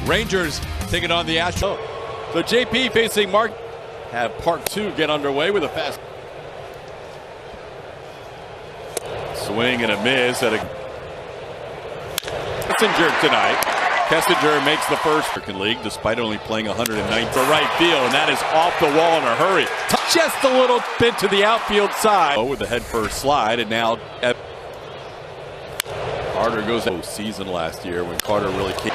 Rangers taking on the Astros. So JP facing Mark. Have part two get underway with a fast swing and a miss at a Kessinger tonight. Kessinger makes the first American League despite only playing 109 for right field, and that is off the wall in a hurry. Just a little bit to the outfield side with the head first slide, and now Carter goes out season last year when Carter really came.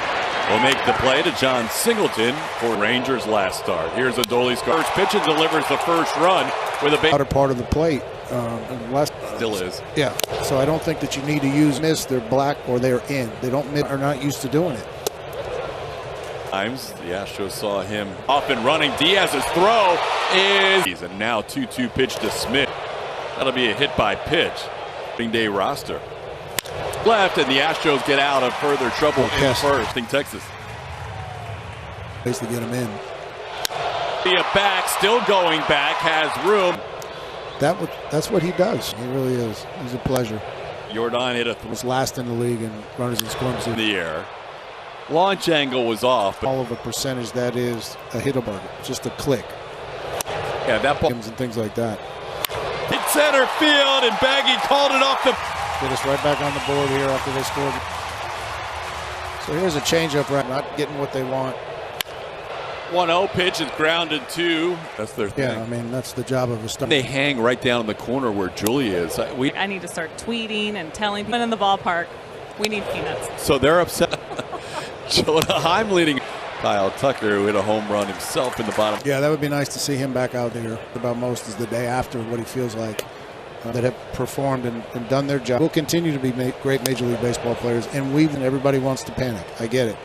Will make the play to John Singleton for Rangers' last start. Here's Adoli's first pitch and delivers the first run with a big outer part of the plate. Still is. Yeah. So I don't think that you need to use miss. They're black or they're in. They are not used to doing it. Times the Astros saw him off and running. Diaz's throw is and now 2-2 pitch to Smith. That'll be a hit by pitch. Opening day roster. Left, and the Astros get out of further trouble in first in Texas. Place to get him in. Be a back, still going back, has room. That's what he does. He really is. He's a pleasure. Jordan hit a was last in the league in runners and scores in the air. Launch angle was off. All of a percentage that is a hittable, just a click. Yeah, that ball and things like that. Hit center field, and Baggy called it off the. Get us right back on the board here after they scored. So here's a changeup, right? Not getting what they want. 1-0 pitch is grounded two. That's their thing. Yeah, I mean, that's the job of a star. They hang right down in the corner where Julia is. I need to start tweeting and telling people in the ballpark, we need peanuts. So they're upset. Jonah Heim leading. Kyle Tucker, who hit a home run himself in the bottom. Yeah, that would be nice to see him back out there. About most is the day after what he feels like. That have performed and done their job. We'll continue to be great Major League Baseball players, and everybody wants to panic. I get it.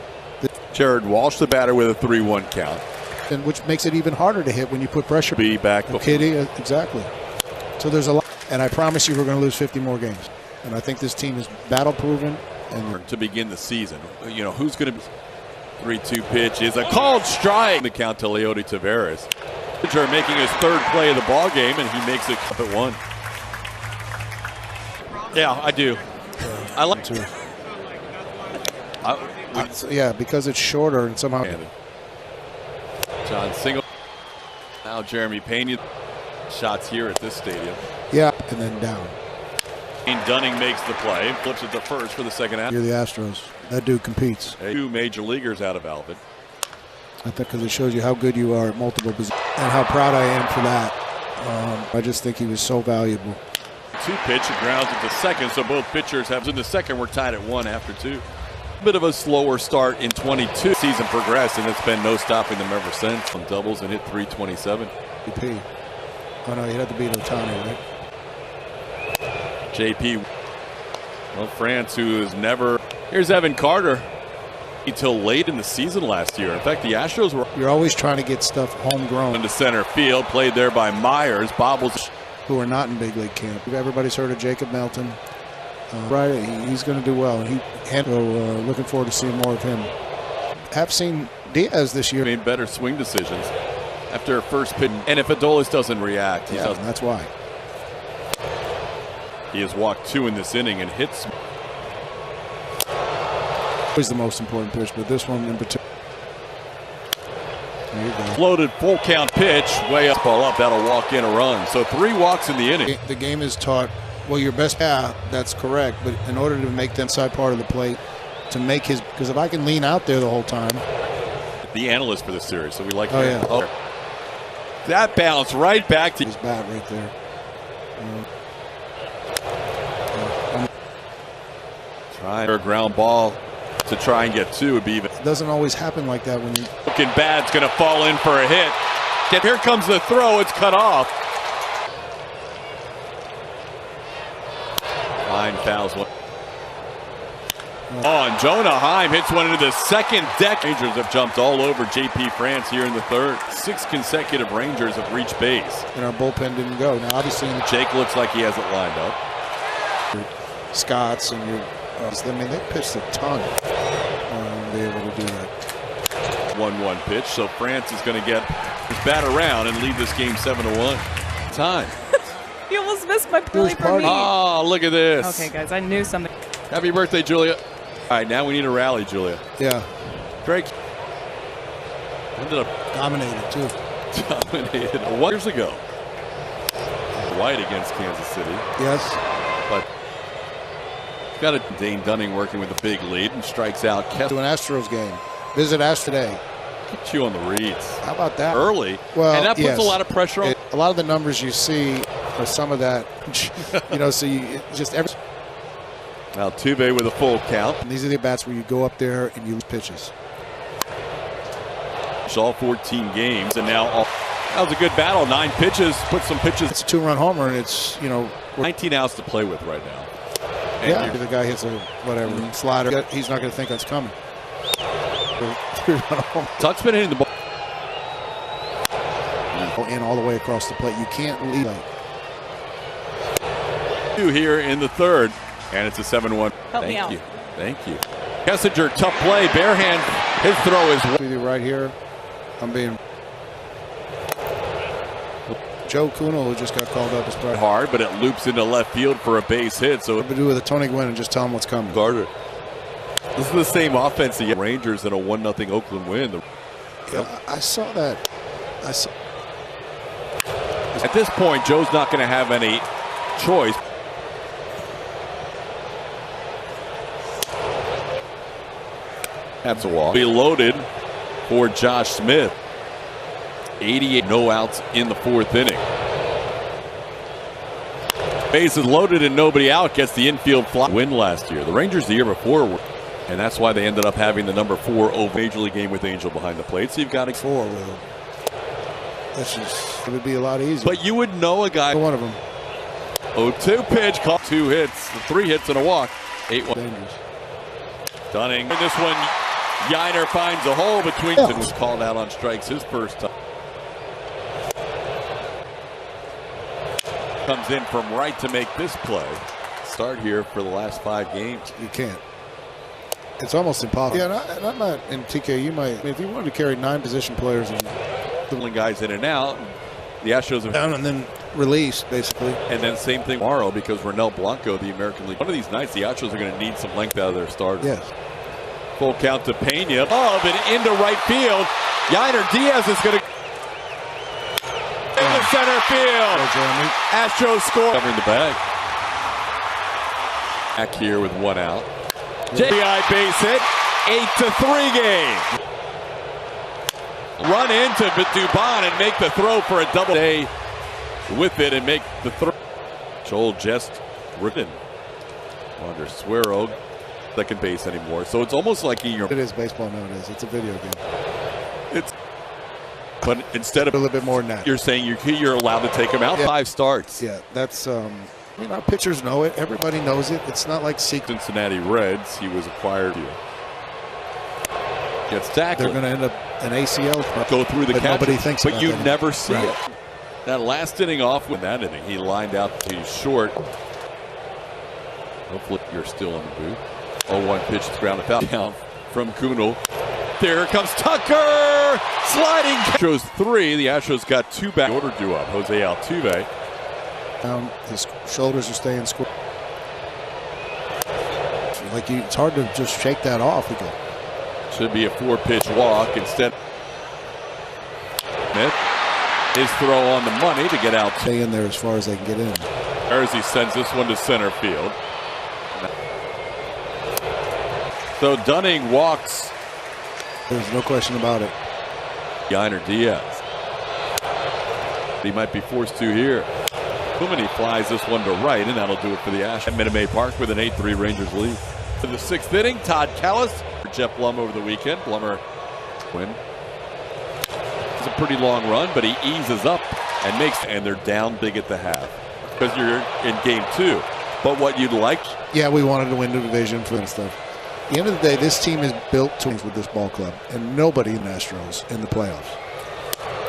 Jared Walsh, the batter, with a 3-1 count. And which makes it even harder to hit when you put pressure. Be back. Kitty, exactly. So there's a lot. And I promise you we're going to lose 50 more games. And I think this team is battle-proven. And to begin the season, you know, who's going to be 3-2 pitch is a called strike. The count to Leody Taveras. Making his third play of the ball game, and he makes it up at 1. Yeah, I do. I like to. Yeah, because it's shorter and somehow. John Single. Now Jeremy Pena. Shots here at this stadium. Yeah, and then down. Dunning makes the play. Flips it to first for the second half. You're the Astros. That dude competes. 2 major leaguers out of Alvin. I think because it shows you how good you are at multiple positions and how proud I am for that. I just think he was so valuable. 2 pitch and grounds at the second, so both pitchers have in the second. We're tied at 1 after 2. A bit of a slower start in 22. Season progressed, and it's been no stopping them ever since. On doubles and hit 327. JP. Oh no, you'd have to beat Otani, right? JP. Well, France, who is never. Here's Evan Carter. Until late in the season last year. In fact, the Astros were. You're always trying to get stuff homegrown. Into center field, played there by Myers. Bobbles. Who are not in big league camp. Everybody's heard of Jacob Melton. Right, he's going to do well. Looking forward to seeing more of him. Have seen Diaz this year. Made better swing decisions after a first pitch. And if Adolis doesn't react, that's why. He has walked 2 in this inning and hits. Always the most important pitch, but this one in particular. There you go. Floated full count pitch, way up, ball up. That'll walk in a run. So 3 walks in the inning. The game is taught. Well, your best. Yeah, that's correct. But in order to make that side part of the plate, to make his, because if I can lean out there the whole time. The analyst for the series, so we like. Oh yeah. Oh. That bounced right back to his bat right there. Trying a ground ball to try and get 2 would be even. It doesn't always happen like that when you. Looking bad's going to fall in for a hit. Here comes the throw. It's cut off. Heim fouls one. Oh, and Jonah Heim hits one into the second deck. Rangers have jumped all over JP France here in the third. 6 consecutive Rangers have reached base. And our bullpen didn't go. Now, obviously, Jake looks like he has it lined up. Scott's and your. I mean, they pitched a ton. Be able to do that. 1-1 pitch. So France is going to get his bat around and lead this game 7-1. Time. You almost missed my play for me. Oh, look at this. Okay, guys, I knew something. Happy birthday, Julia. All right, now we need a rally, Julia. Yeah. Drake ended up Dominated, too. dominated 1 years ago. White against Kansas City. Yes. But got a Dane Dunning working with a big lead and strikes out To Kessler. an Astros game. Visit Astros today. Chew on the reads. How about that? Early. Well, and that puts yes. a lot of pressure on. A lot of the numbers you see are some of that, you know, so you just every. Altuve with a full count. And these are the bats where you go up there and you lose pitches. It's all 14 games, and now that was a good battle. 9 pitches, put some pitches. It's a 2-run homer, and it's, you know, 19 outs to play with right now. And yeah. If the guy hits a whatever slider, he's not going to think that's coming. 3-run homer. Tuck's been hitting the ball. In all the way across the plate. You can't lead. Here in the third, and it's a 7-1. Help me out. Thank you. Kessinger, tough play, bare hand. His throw is With you right here. I'm being. Joe Kuhnel, who just got called up as part. hard, but it loops into left field for a base hit. So What to do with a Tony Gwynn and just tell him what's coming. Carter. This is the same offense the Rangers in a 1-0 Oakland win. Yeah, I saw that. I saw. At this point, Joe's not going to have any choice. That's a walk. Be loaded for Josh Smith. 88 no outs in the 4th inning. Bases loaded and nobody out. Gets the infield fly. Win last year. The Rangers the year before were, and that's why they ended up having the number 4 Major League game with Angel behind the plate. So you've got 4 with. That's just, it would be a lot easier. But you would know a guy. One of them. 0-2 pitch, caught 2 hits, 3 hits and a walk. 8-1. Dangerous. Dunning. In this one, Yiner finds a hole between. And was called out on strikes his first time. Comes in from right to make this play. Start here for the last 5 games. You can't. It's almost impossible. Yeah, and I'm not in TK. You might, I mean, if you wanted to carry 9 position players and Guys in and out. The Astros have down and then released basically. And then same thing tomorrow because Ronel Blanco, the American League. One of these nights, the Astros are going to need some length out of their starters. Yes. Full count to Pena. Up and into right field. Yiner Diaz is going to. Into center field. Astros score. Covering the bag. Back here with 1 out. JBI base hit. 8-3 game. Run into Dubon and make the throw for a double. Day with it and make the throw. Joel just ripping. Wander Suero, second base anymore. So it's almost like it is baseball nowadays. It's a video game. But instead of a little bit more than that, you're saying you're allowed to take him out. Yeah. 5 starts. Yeah, that's I mean, our pitchers know it. Everybody knows it. It's not like secret. Cincinnati Reds. He was acquired here. Gets tackled. They're going to end up an ACL. Go through the catch. Nobody thinks. But you never see right. it. That last inning off with that inning, he lined out to short. Hopefully you're still in the booth. 0-1 pitch to ground foul down from Kuhnel. There comes Tucker sliding. Astros 3. The Astros got 2 back. Order due up. Jose Altuve. His shoulders are staying square. Like it's hard to just shake that off again. Should be a 4-pitch walk instead. Smith. His throw on the money to get out. Stay in there as far as they can get in. Jersey sends this one to center field. So Dunning walks. There's no question about it. Yiner Diaz. He might be forced to here. He flies this one to right, and that'll do it for the Astros. At Minute Maid Park with an 8-3 Rangers lead. For the 6th inning, Todd Callis for Jeff Blum over the weekend. Blummer win. It's a pretty long run, but he eases up and makes, and they're down big at the half because you're in game 2. But what you'd like? Yeah, we wanted to win the division for that stuff. At the end of the day, this team is built to with this ball club, and nobody in Astros in the playoffs.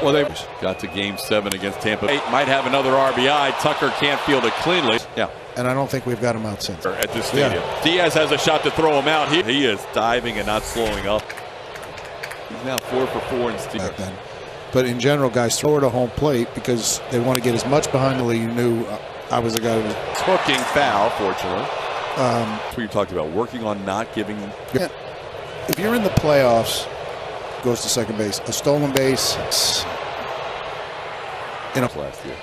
Well, they got to game 7 against Tampa Bay. Might have another RBI. Tucker can't field it cleanly. Yeah. And I don't think we've got him out since. At this stadium. Yeah. Diaz has a shot to throw him out. He is diving and not slowing up. He's now 4 for 4 in steal. But in general, guys throw it at home plate because they want to get as much behind the lead. You knew I was a guy who was hooking foul, fortunately. That's what you talked about, working on not giving. Yeah. If you're in the playoffs, goes to second base. A stolen base in a last year.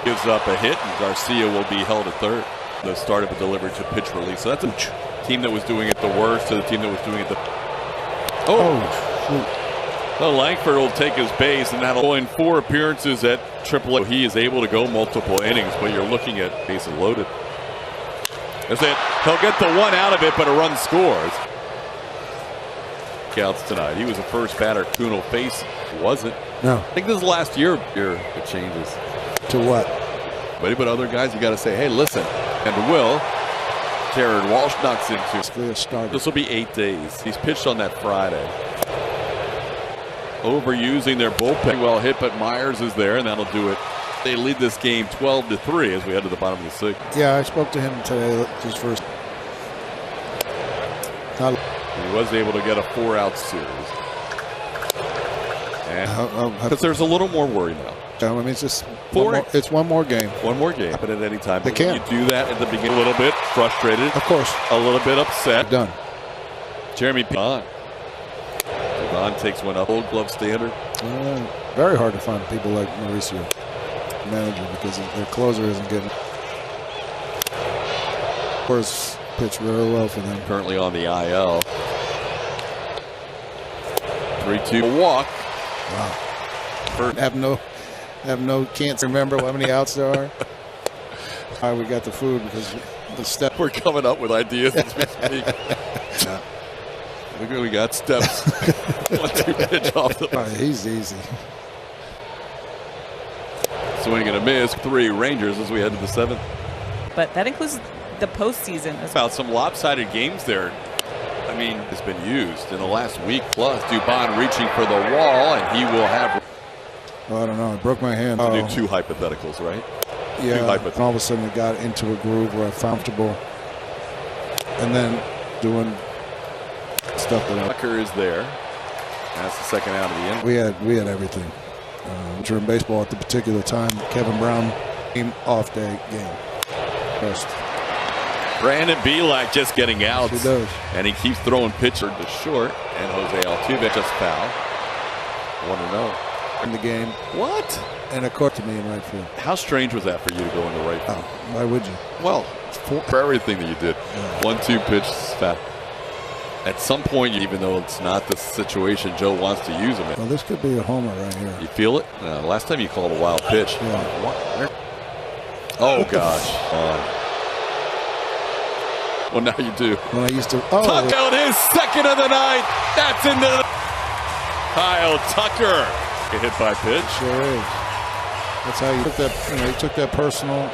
Gives up a hit, and Garcia will be held at third. The start of a delivery to pitch release. So that's a team that was doing it the worst to the team that was doing it the. So Langford will take his base, and that'll in 4 appearances at AAA. He is able to go multiple innings, but you're looking at bases loaded. That's it. He'll get the one out of it, but a run scores. Counts tonight. He was the first batter Kuhn will face. Wasn't. No. I think this is the last year it changes. To what? But other guys, you got to say, hey, listen. And Will. Jared Walsh knocks into. This will be 8 days. He's pitched on that Friday. Overusing their bullpen. Well hit, but Myers is there, and that'll do it. They lead this game 12-3 as we head to the bottom of the 6th. Yeah, I spoke to him today. His first. He was able to get a 4-out series. And because there's a little more worry now. I mean, it's just it's one more game. One more game. But at any time, they can. You do that at the beginning. A little bit frustrated. Of course. A little bit upset. Done. Jeremy Pavon. Pavon takes one up. Gold Glove standard. Very hard to find people like Mauricio, manager, because their closer isn't getting. Of course, pitched really well for them. Currently on the IL. 3-2 walk. Wow. Can't remember how many outs there are. All right, we got the food because the step. We're coming up with ideas as we speak. Yeah. We got steps. 1-2 pitch off the. All right, he's easy. Swing and a miss. 3 Rangers as we head to the 7th. But that includes the postseason as well. About some lopsided games there. I mean, it's been used in the last week plus. Dubon reaching for the wall, and he will have. Oh, I don't know. I broke my hand. To do 2 hypotheticals, right? Yeah. And all of a sudden, it got into a groove where I felt comfortable, and then doing stuff that. Tucker is there. That's the second out of the inning. We had everything. During baseball at the particular time, Kevin Brown came off day game. First. Brandon Bielak just getting out. He does. And he keeps throwing pitcher to short. And Jose Altuve just foul. 1-0. In the game. What? And it caught to me in right field. How strange was that for you to go into right field? Oh, why would you? Well, for everything that you did. Yeah. 1-2 pitch foul. At some point, even though it's not the situation Joe wants to use him in. Well, this could be a homer right here. You feel it? Last time you called a wild pitch. Yeah. Oh, gosh. Well, now you do. When I used to. Tuck out his second of the night. That's into the. Kyle Tucker. Get hit by pitch. Sure is. That's how you took that. You took that personal.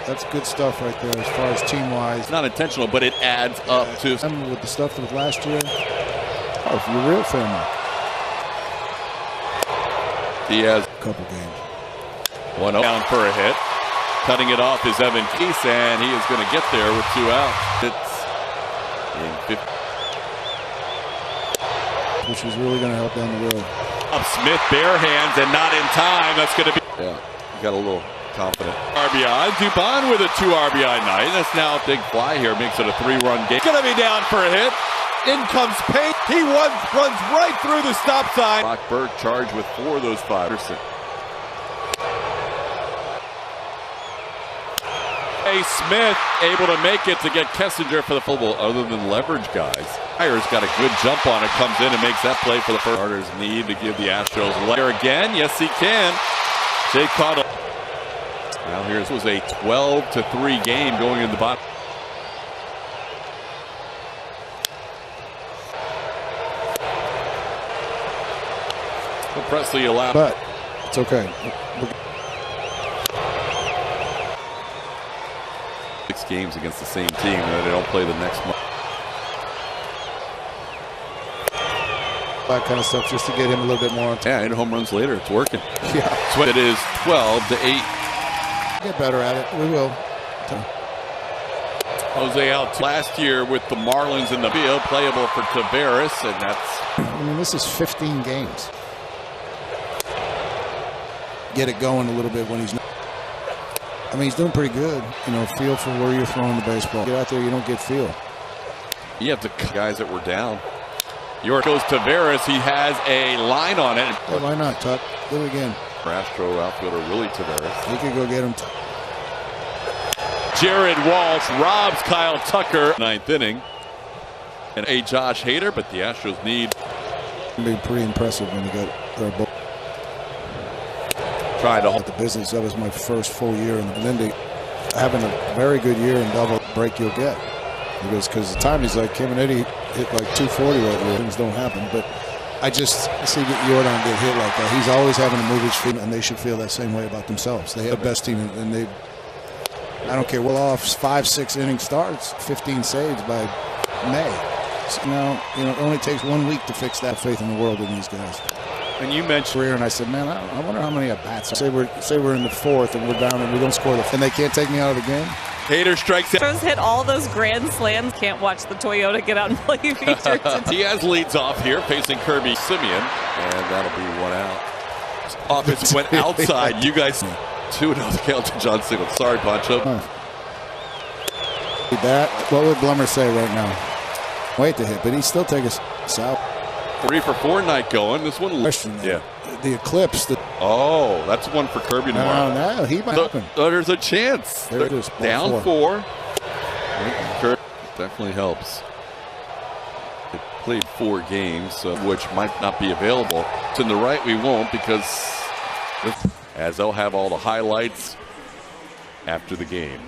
That's good stuff right there as far as team-wise. Not intentional, but it adds up to. With the stuff that was last year. Oh, for your real family. Diaz. A couple games. 1-0 down for a hit. Cutting it off is Evan Keese, and he is going to get there with 2 outs. It's in 50. Which was really going to help down the road. Up Smith, bare hands, and not in time. That's going to be. Yeah, got a little confident. RBI. Dubon with a 2 RBI night. That's now a big fly here. Makes it a 3-run game. Going to be down for a hit. In comes Payne. He runs right through the stop sign. Brock Burke charged with 4 of those 5. Smith able to make it to get Kessinger for the full ball. Other than leverage guys, Myers got a good jump on it, comes in and makes that play for the first. Starters need to give the Astros layer again. Yes, he can. Jay Caudill. Now here's was a 12-3 game going in the bottom. Presley allowed, but it's okay. 6 games against the same team, and they don't play the next month. That kind of stuff just to get him a little bit more on. Yeah, 8 home runs later, it's working. Yeah, so it is 12-8. Get better at it. We will. Jose out last year with the Marlins in the field, playable for Taveras, and that's. I mean, this is 15 games. Get it going a little bit when he's. I mean, he's doing pretty good. Feel for where you're throwing the baseball. Get out there, you don't get feel. You have to guys that were down. York goes to Tavares. He has a line on it. Oh, why not, Tuck? Do it again. Astro outfielder Willie Tavares. He could go get him. Jared Walsh robs Kyle Tucker. 9th inning. And a Josh Hader, but the Astros need. It'd be pretty impressive when you got their ball. Trying to hold the business. That was my first full year, and then having a very good year and double break you'll get. Because the time he's like him and Eddie hit like 240 right there. Things don't happen, but I just see Jordan get hit like that. He's always having to move his feet, and they should feel that same way about themselves. They have the best team, and they. I don't care. Well, off 5-6 inning starts, 15 saves by May. So now it only takes 1 week to fix that. Faith in the world in these guys. And you mentioned career, and I said, man, I wonder how many at bats. Say we're in the 4th and we're down and we don't score and they can't take me out of the game. Hader strikes out. Astros hit all those grand slams. Can't watch the Toyota get out and play feature. Diaz leads off here, facing Kirby Simeon, and that'll be 1 out. Offense went outside. You guys 2-0 the count to John Sigel. Sorry, Pancho. That. What would Blummer say right now? Wait to hit, but he still take us south. 3 for 4 night going. This one. Question. Yeah. The eclipse. Oh, that's one for Kirby tomorrow. No, he might happen. There's a chance. There it is. Down 4. Kirby definitely helps. They played 4 games, which might not be available. To the right, we won't, because as they'll have all the highlights after the game.